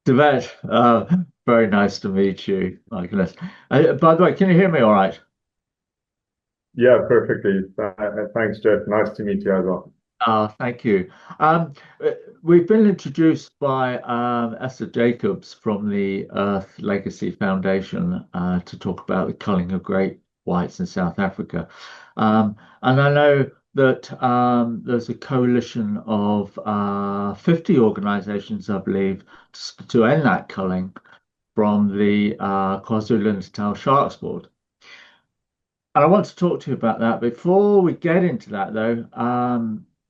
Tibet, very nice to meet you, my goodness. By the way, can you hear me all right? Yeah, perfectly. Thanks, Jeff. Nice to meet you as well. Thank you. Um, uh, we've been introduced by Esther Jacobs from the Earth Legacy Foundation to talk about the culling of great whites in South Africa. And I know that there's a coalition of 50 organizations, I believe, to end that culling from the KwaZulu-Natal Sharks Board. And I want to talk to you about that. Before we get into that, though,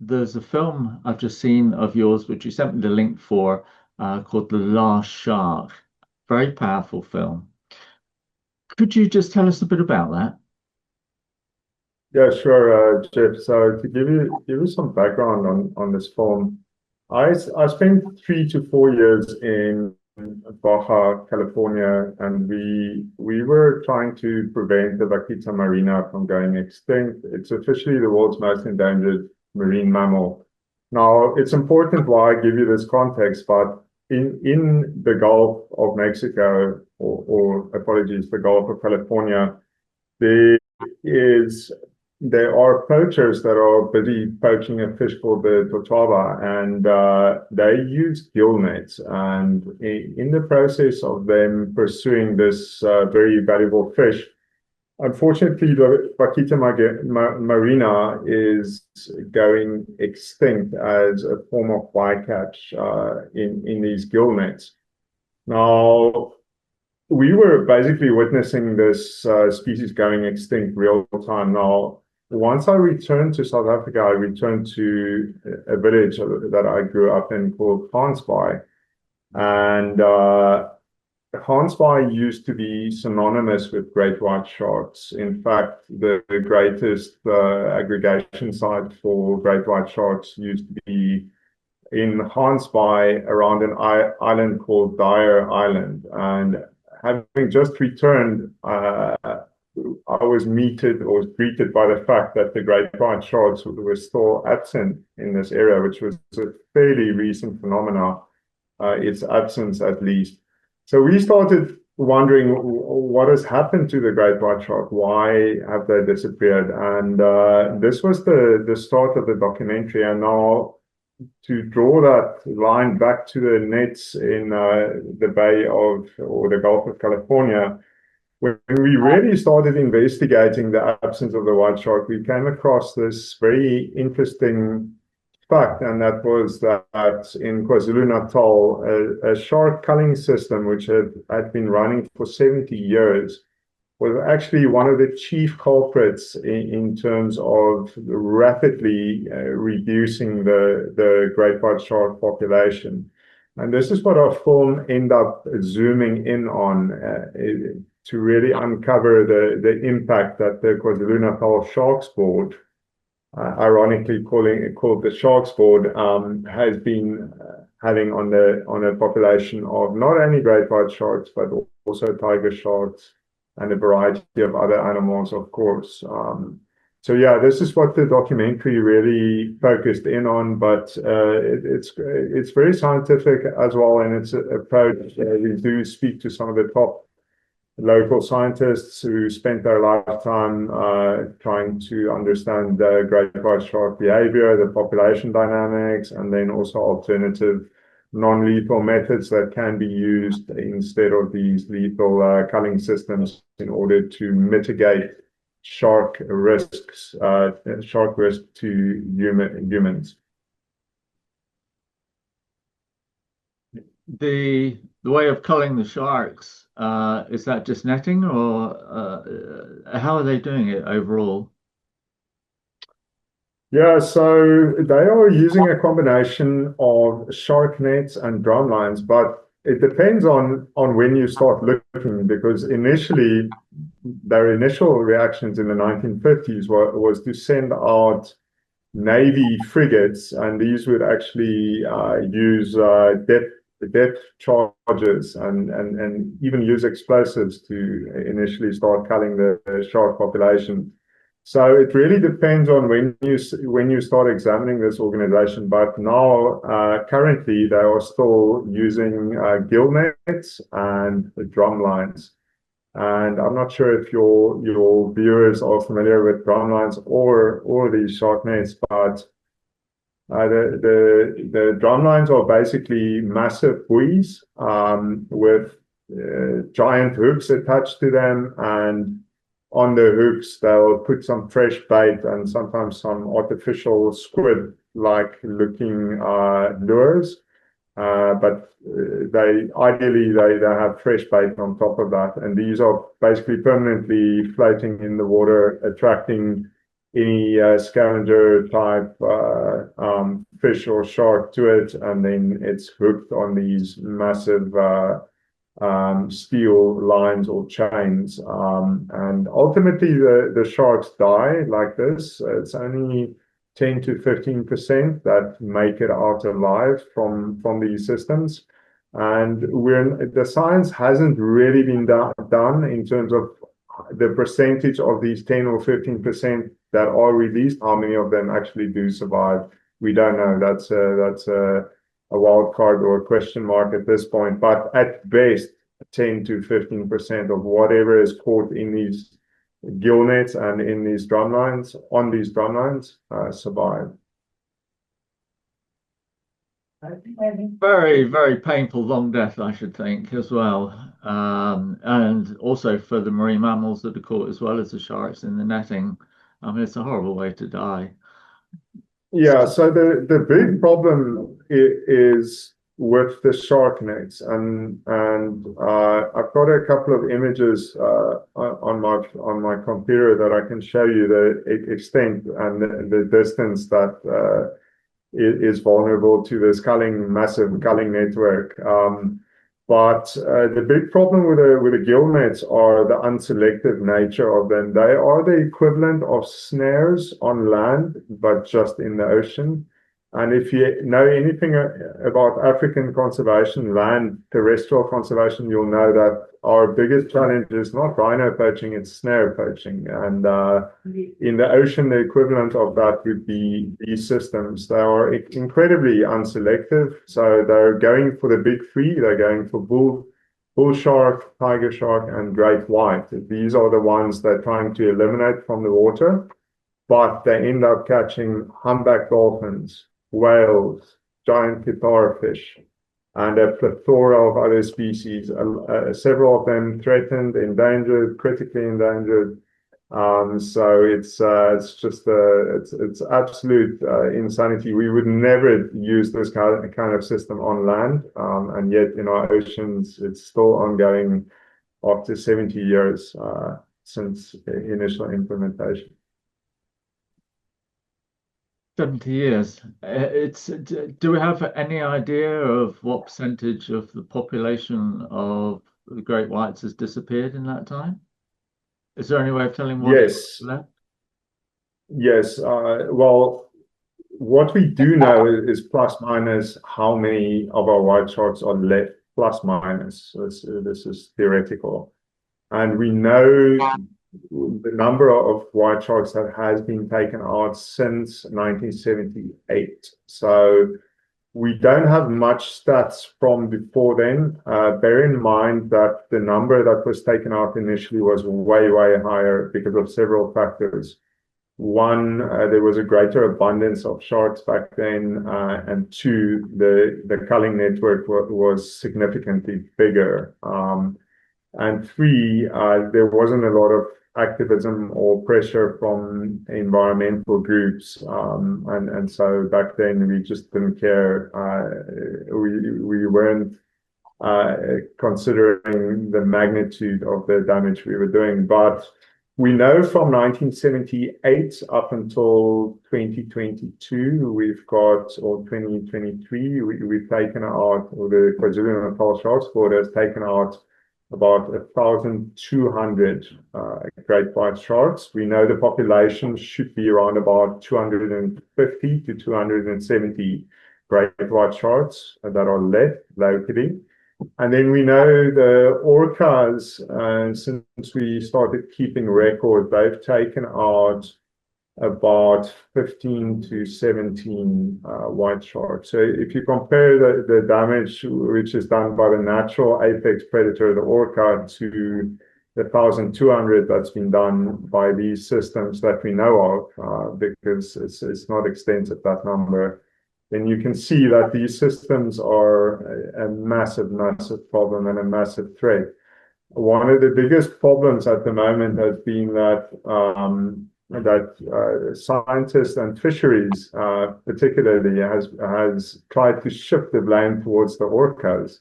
there's a film I've just seen of yours, which you sent me the link for, called The Last Shark. Very powerful film. Could you just tell us a bit about that? Yeah, sure, Jeff. So to give you some background on this film, I spent 3 to 4 years in Baja, California, and we were trying to prevent the vaquita marina from going extinct. It's officially the world's most endangered marine mammal. Now, it's important why I give you this context, but in the Gulf of Mexico, or apologies, the Gulf of California, there is there are poachers that are busy poaching a fish called the totaba, and they use gill nets. And in the process of them pursuing this very valuable fish, unfortunately, the vaquita marina is going extinct as a form of bycatch in these gill nets. Now, we were basically witnessing this species going extinct real time. Now, once I returned to South Africa, I returned to a village that I grew up in called Gansbaai. And Gansbaai used to be synonymous with great white sharks. In fact, the greatest aggregation site for great white sharks used to be in Gansbaai around an island called Dyer Island. And having just returned, I was greeted by the fact that the great white sharks were still absent in this area, which was a fairly recent phenomena, its absence at least. So we started wondering what has happened to the great white shark. Why have they disappeared? And this was the start of the documentary. And now to draw that line back to the nets in the Bay of or the Gulf of California, when we really started investigating the absence of the white shark, we came across this very interesting fact, and that was that in KwaZulu-Natal, a shark culling system which had been running for 70 years was actually one of the chief culprits in terms of rapidly reducing the great white shark population. And this is what our film ended up zooming in on to really uncover the impact that the KwaZulu-Natal Sharks Board, ironically called the Sharks Board, has been having on a population of not only great white sharks, but also tiger sharks and a variety of other animals, of course. So yeah, this is what the documentary really focused in on, but it's very scientific as well in its approach. We do speak to some of the top local scientists who spent their lifetime trying to understand the great white shark behavior, the population dynamics, and then also alternative non-lethal methods that can be used instead of these lethal culling systems in order to mitigate shark risk to humans. The way of culling the sharks, is that just netting or how are they doing it overall? Yeah, so they are using a combination of shark nets and drum lines, but it depends on when you start looking, because initially their initial reactions in the 1950s was to send out Navy frigates, and these would actually use depth charges and even use explosives to initially start culling the shark population. So it really depends on when you start examining this organization. But now, currently, they are still using gill nets and drum lines. And I'm not sure if your viewers are familiar with drum lines or these shark nets, but the drum lines are basically massive buoys with giant hooks attached to them, and on the hooks they'll put some fresh bait and sometimes some artificial squid-like looking lures. But they ideally they have fresh bait on top of that, and these are basically permanently floating in the water, attracting any scavenger type fish or shark to it, and then it's hooked on these massive steel lines or chains. And ultimately, the sharks die like this. It's only 10 to 15% that make it out alive from these systems. And the science hasn't really been done in terms of the percentage of these 10 or 15% that are released, how many of them actually do survive. We don't know. That's a wild card or a question mark at this point. But at best, 10 to 15% of whatever is caught in these gill nets and in these drum lines, on these drum lines, survive. Very, very painful long death, I should think, as well. And also for the marine mammals that are caught as well as the sharks in the netting. I mean, it's a horrible way to die. Yeah, so the big problem is with the shark nets, and I've got a couple of images on my computer that I can show you the extent and the distance that is vulnerable to this massive culling network. But the big problem with the gill nets are the unselective nature of them. They are the equivalent of snares on land, but just in the ocean. And if you know anything about African conservation, land terrestrial conservation, you'll know that our biggest challenge is not rhino poaching, it's snare poaching. And in the ocean, the equivalent of that would be these systems. They are incredibly unselective. So they're going for the big three. They're going for bull shark, tiger shark, and great white. These are the ones they're trying to eliminate from the water, but they end up catching humpback dolphins, whales, giant guitarfish, and a plethora of other species, several of them threatened, endangered, critically endangered. So it's just it's absolute insanity. We would never use this kind of system on land, and yet in our oceans it's still ongoing after 70 years since initial implementation. 70 years. Do we have any idea of what percentage of the population of the great whites has disappeared in that time? Is there any way of telling what's Yes, left? yes. Well, what we do know is plus minus how many of our white sharks are left, plus minus. So this is theoretical. And we know the number of white sharks that has been taken out since 1978. So we don't have much stats from before then. Bear in mind that the number that was taken out initially was way, way higher because of several factors. One, there was a greater abundance of sharks back then, and two, the culling network was significantly bigger. And three, there wasn't a lot of activism or pressure from environmental groups. And so back then we just didn't care. We weren't considering the magnitude of the damage we were doing. But we know from 1978 up until 2022, or 2023, we've taken out, or the KwaZulu-Natal Sharks Board has taken out about 1,200 great white sharks. We know the population should be around about 250 to 270 great white sharks that are left locally. And then we know the orcas, since we started keeping record, they've taken out about 15 to 17 white sharks. So if you compare the damage which is done by the natural apex predator, the orca, to the 1,200 that's been done by these systems that we know of, because it's not extensive, that number, then you can see that these systems are a massive, massive problem and a massive threat. One of the biggest problems at the moment has been that scientists and fisheries, particularly, has tried to shift the blame towards the orcas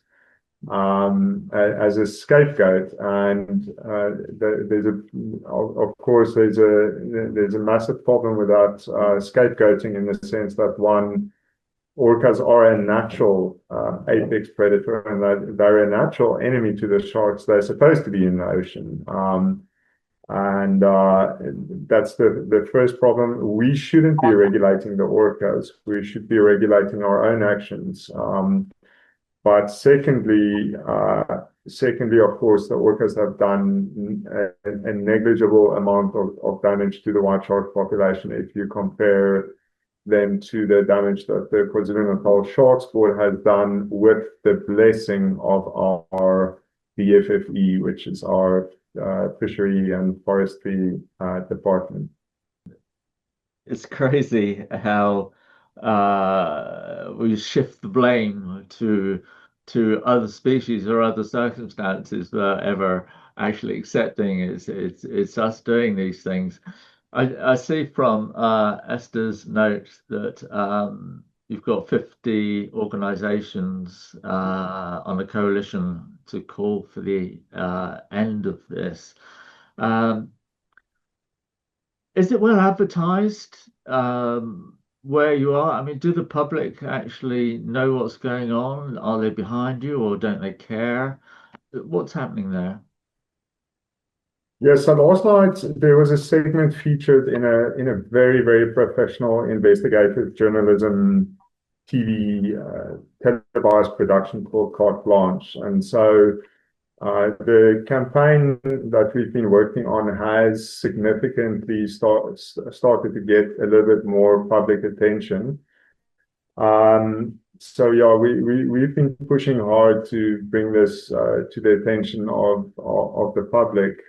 as a scapegoat, and of course there's a massive problem with that scapegoating, in the sense that, one, orcas are a natural apex predator, and that they're a natural enemy to the sharks. They're supposed to be in the ocean. And that's the first problem. We shouldn't be regulating the orcas. We should be regulating our own actions. But secondly, of course, the orcas have done a negligible amount of damage to the white shark population if you compare them to the damage that the KwaZulu-Natal Sharks Board has done, with the blessing of our BFFE, which is our Fishery and Forestry Department. It's crazy how we shift the blame to other species or other circumstances without ever actually accepting it's us doing these things. I see from Esther's note that you've got 50 organizations on a coalition to call for the end of this. Is it well advertised where you are? I mean, do the public actually know what's going on? Are they behind you, or don't they care? What's happening there? Yes, so last night there was a segment featured in a very, very professional investigative journalism TV televised production called Carte Blanche. And so the campaign that we've been working on has significantly started to get a little bit more public attention. So yeah, we've been pushing hard to bring this to the attention of the public,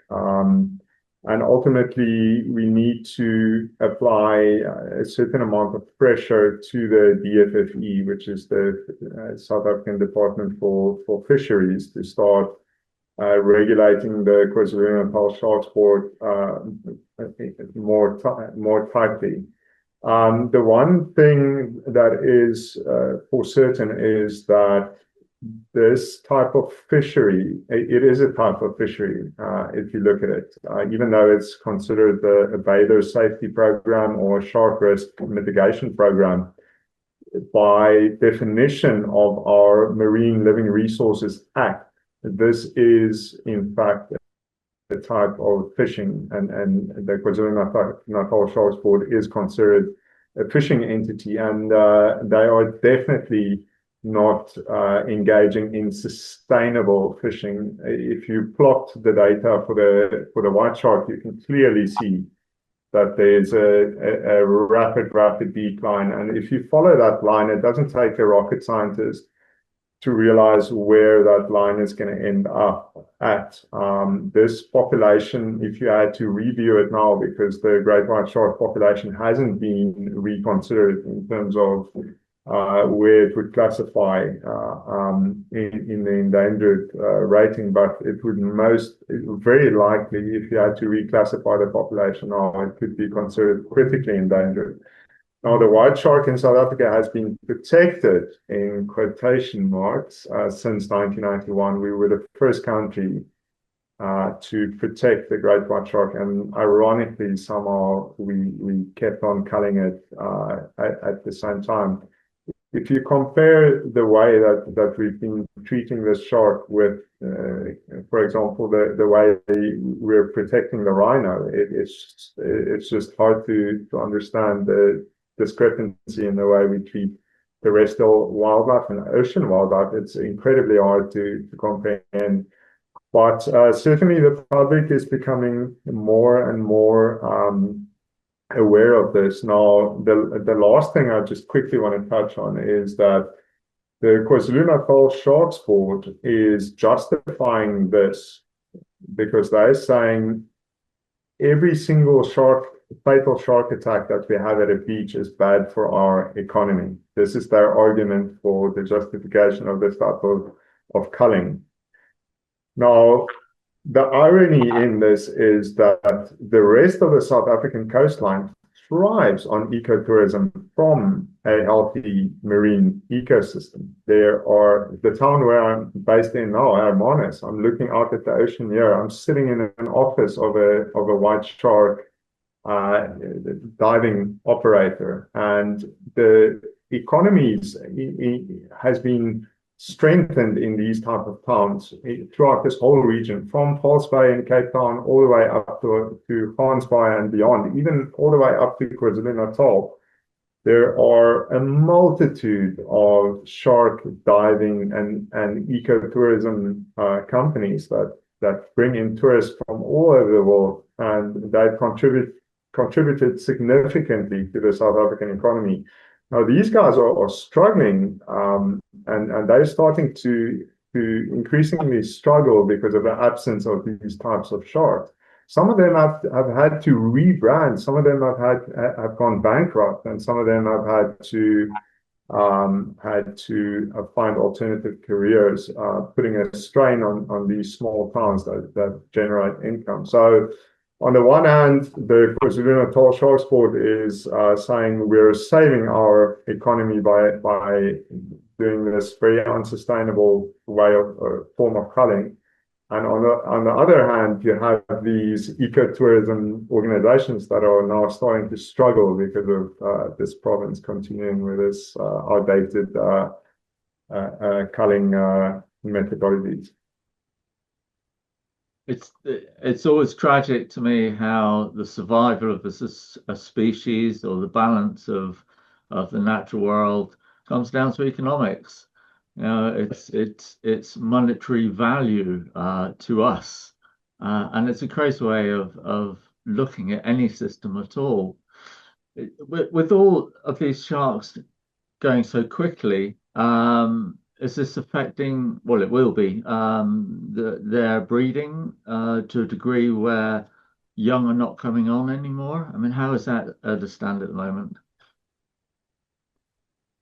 and ultimately we need to apply a certain amount of pressure to the DFFE, which is the South African Department for Fisheries, to start regulating the KwaZulu-Natal Sharks Board more tightly. The one thing that is for certain is that this type of fishery, it is a type of fishery, if you look at it, even though it's considered a bather safety program or a shark risk mitigation program. By definition of our Marine Living Resources Act, this is in fact a type of fishing, and the KwaZulu-Natal Sharks Board is considered a fishing entity, and they are definitely not engaging in sustainable fishing. If you plot the data for the white shark, you can clearly see that there's a rapid decline. And if you follow that line, it doesn't take a rocket scientist to realize where that line is going to end up at. This population, if you had to review it now, because the great white shark population hasn't been reconsidered in terms of where it would classify in the endangered rating, but it would very likely, if you had to reclassify the population now, it could be considered critically endangered. Now, the white shark in South Africa has been protected, in quotation marks, since 1991. We were the first country to protect the great white shark, and ironically, somehow we kept on culling it at the same time. If you compare the way that we've been treating this shark with, for example, the way we're protecting the rhino, it's just hard to understand the discrepancy in the way we treat terrestrial wildlife and ocean wildlife, it's incredibly hard to comprehend. But certainly the public is becoming more and more aware of this. Now, the last thing I just quickly want to touch on is that the KwaZulu-Natal Sharks Board is justifying this because they're saying every single fatal shark attack that we have at a beach is bad for our economy. This is their argument for the justification of this type of culling. Now, the irony in this is that the rest of the South African coastline thrives on ecotourism from a healthy marine ecosystem. The town where I'm based in now, Hermanus, I'm looking out at the ocean here. I'm sitting in an office of a white shark diving operator, and the economies has been strengthened in these type of towns throughout this whole region, from False Bay in Cape Town all the way up to Hans Bay and beyond, even all the way up to KwaZulu-Natal. There are a multitude of shark diving and ecotourism companies that bring in tourists from all over the world, and they contributed significantly to the South African economy. Now, these guys are struggling, and they're starting to increasingly struggle because of the absence of these types of sharks. Some of them have had to rebrand, some of them have gone bankrupt, and some of them have had to find alternative careers, putting a strain on these small towns that generate income. So on the one hand, the KwaZulu-Natal Sharks Board is saying we're saving our economy by doing this very unsustainable form of culling. And on the other hand, you have these ecotourism organizations that are now starting to struggle because of this province continuing with this outdated culling methodologies. It's always tragic to me how the survival of a species or the balance of the natural world comes down to economics. You know, it's monetary value to us, and it's a crazy way of looking at any system at all. With all of these sharks going so quickly, is this affecting, well, it will be, their breeding to a degree where young are not coming on anymore? I mean, how is that to stand at the moment?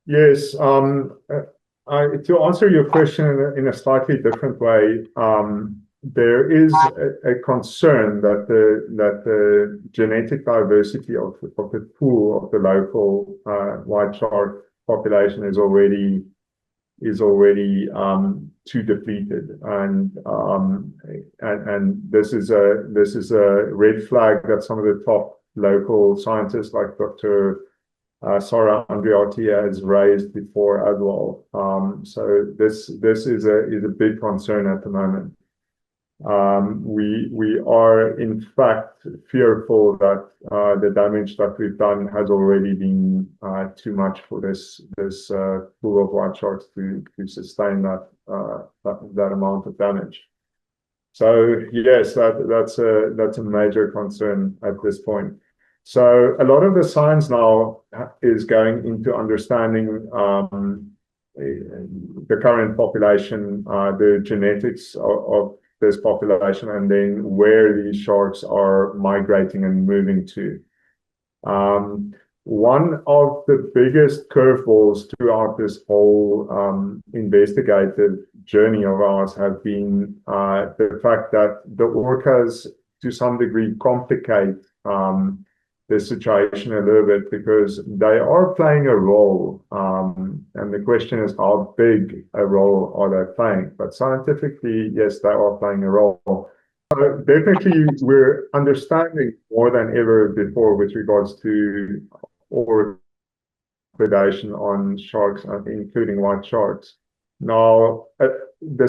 Yes, to answer your question in a slightly different way, there is a concern that the genetic diversity of the pool of the local white shark population is already too depleted, and this is a red flag that some of the top local scientists like Dr. Sarah Andreotti has raised before as well. So this is a big concern at the moment. We are in fact fearful that the damage that we've done has already been too much for this pool of white sharks to sustain that amount of damage. So yes, that's a major concern at this point. So a lot of the science now is going into understanding the current population, the genetics of this population, and then where these sharks are migrating and moving to. One of the biggest curveballs throughout this whole investigative journey of ours have been the fact that the orcas, to some degree, complicate the situation a little bit because they are playing a role, and the question is how big a role are they playing? But scientifically, yes, they are playing a role. So definitely, we're understanding more than ever before with regards to or predation on sharks, including white sharks. Now, the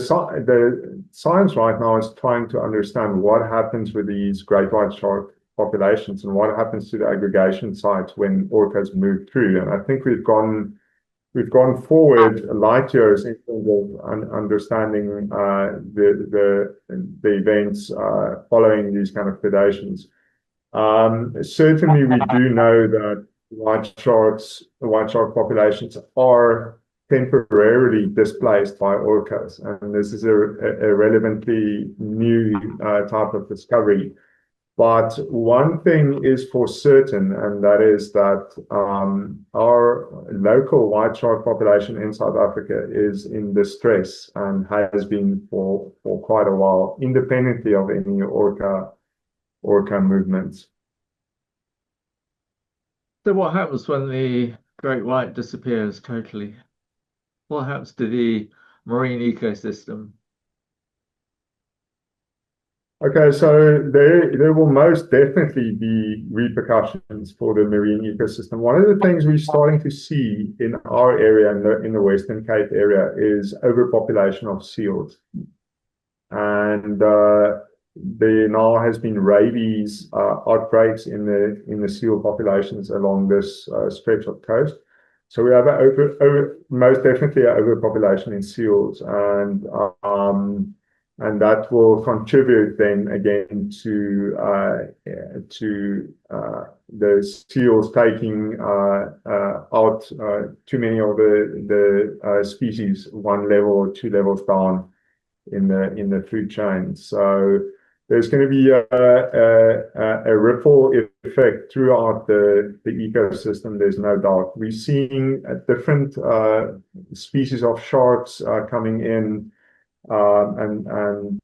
science right now is trying to understand what happens with these great white shark populations and what happens to the aggregation sites when orcas move through. And I think we've gone we've gone forward light years in terms of understanding the events following these kind of predations. Certainly, we do know that the white shark populations are temporarily displaced by orcas, and this is a relevantly new type of discovery. But one thing is for certain, and that is that our local white shark population in South Africa is in distress and has been for quite a while, independently of any orca movements. So what happens when the great white disappears totally? What happens to the marine ecosystem? Okay, so there will most definitely be repercussions for the marine ecosystem. One of the things we're starting to see in our area, in the Western Cape area, is overpopulation of seals. And there now has been rabies outbreaks in the seal populations along this stretch of coast. So we have most definitely an overpopulation in seals, and that will contribute then again to the seals taking out too many of the species one level or two levels down in the food chain. So there's going to be a ripple effect throughout the ecosystem. There's no doubt. We're seeing different species of sharks coming in, and an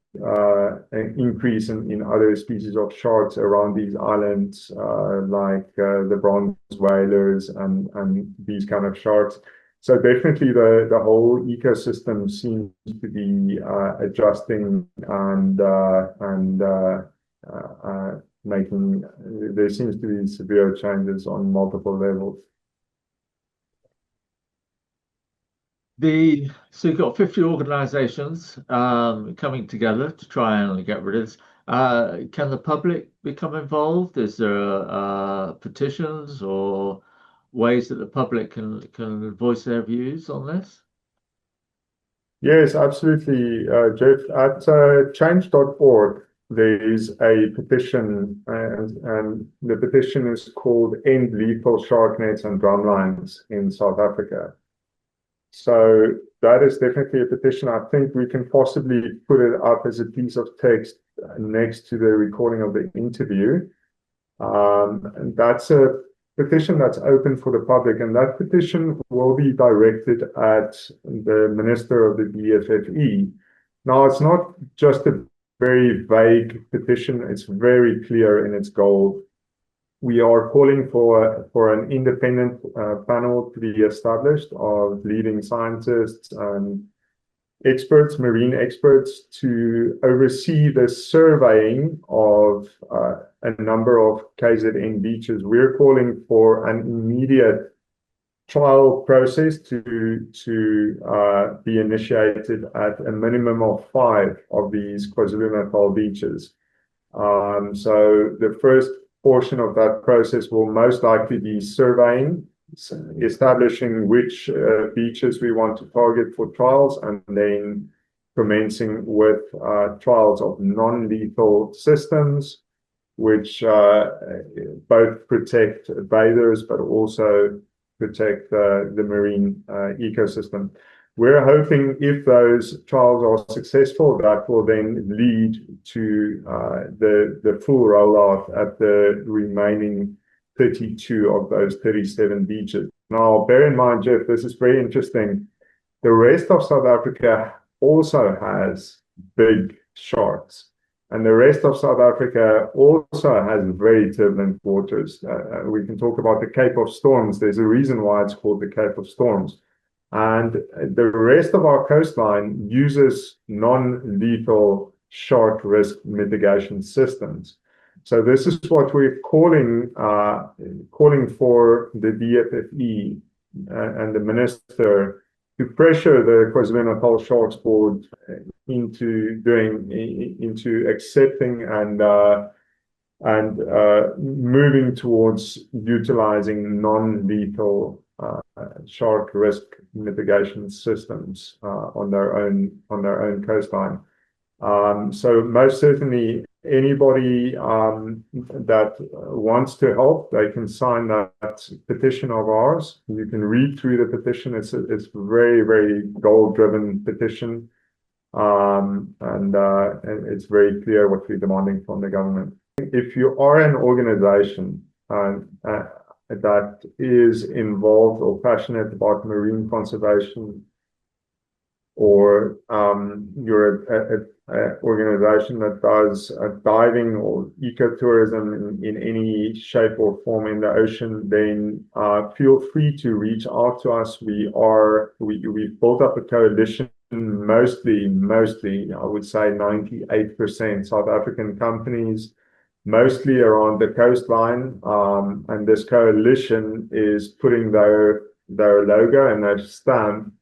increase in other species of sharks around these islands, like the bronze whalers and these kind of sharks. So definitely the whole ecosystem seems to be adjusting and making, there seems to be severe changes on multiple levels. So you've got 50 organizations coming together to try and get rid of this. Can the public become involved? Is there petitions or ways that the public can voice their views on this? Yes, absolutely, Jeff. At change.org, there is a petition, and the petition is called End Lethal Shark Nets and Drumlines in South Africa. So that is definitely a petition. I think we can possibly put it up as a piece of text next to the recording of the interview. And that's a petition that's open for the public, and that petition will be directed at the Minister of the DFFE. Now, it's not just a very vague petition, it's very clear in its goal. We are calling for an independent panel to be established of leading scientists and experts, marine experts, to oversee the surveying of a number of KZN beaches. We're calling for an immediate trial process to be initiated at a minimum of 5 of these KwaZulu-Natal beaches. So the first portion of that process will most likely be surveying, establishing which beaches we want to target for trials, and then commencing with trials of non-lethal systems, which both protect bathers but also protect the marine ecosystem. We're hoping if those trials are successful, that will then lead to the full rollout at the remaining 32 of those 37 beaches. Now, bear in mind, Jeff, this is very interesting. The rest of South Africa also has big sharks, and the rest of South Africa also has very turbulent waters. We can talk about the Cape of Storms. There's a reason why it's called the Cape of Storms. And the rest of our coastline uses non-lethal shark risk mitigation systems. So this is what we're calling for the DFFE and the minister to pressure the KwaZulu-Natal Sharks Board into accepting and moving towards utilizing non-lethal shark risk mitigation systems on their own coastline. So most certainly, anybody that wants to help, they can sign that petition of ours. You can read through the petition. It's very, very goal-driven petition, and it's very clear what we're demanding from the government. If you are an organization that is involved or passionate about marine conservation, or you're an organization that does diving or ecotourism in any shape or form in the ocean, then feel free to reach out to us. We've built up a coalition, mostly, I would say 98% South African companies, mostly around the coastline. And this coalition is putting their logo and their stamp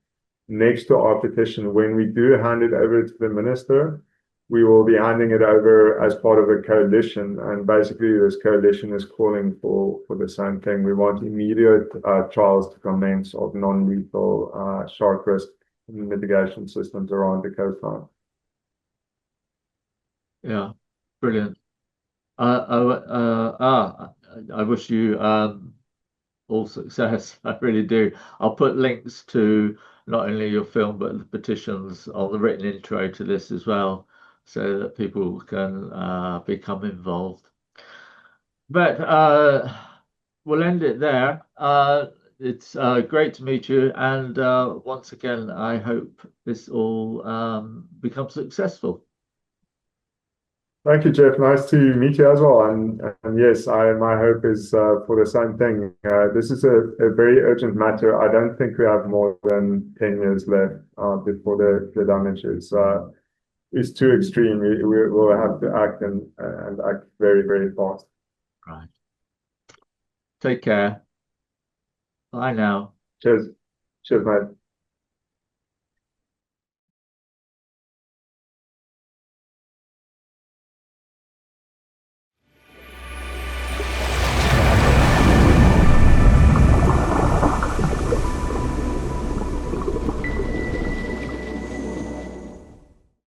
next to our petition. When we do hand it over to the minister, we will be handing it over as part of a coalition. And basically, this coalition is calling for the same thing. We want immediate trials to commence of non-lethal shark risk mitigation systems around the coastline. Yeah, brilliant. I wish you all success. I really do. I'll put links to not only your film but the petitions on the written intro to this as well, so that people can become involved. But we'll end it there. It's great to meet you, and once again, I hope this all becomes successful. Thank you, Jeff. Nice to meet you as well. And yes, my hope is for the same thing. This is a very urgent matter. I don't think we have more than 10 years left before the damage is too extreme. We will have to act and act very, very fast. Right. Take care. Bye now. Cheers. Cheers, mate.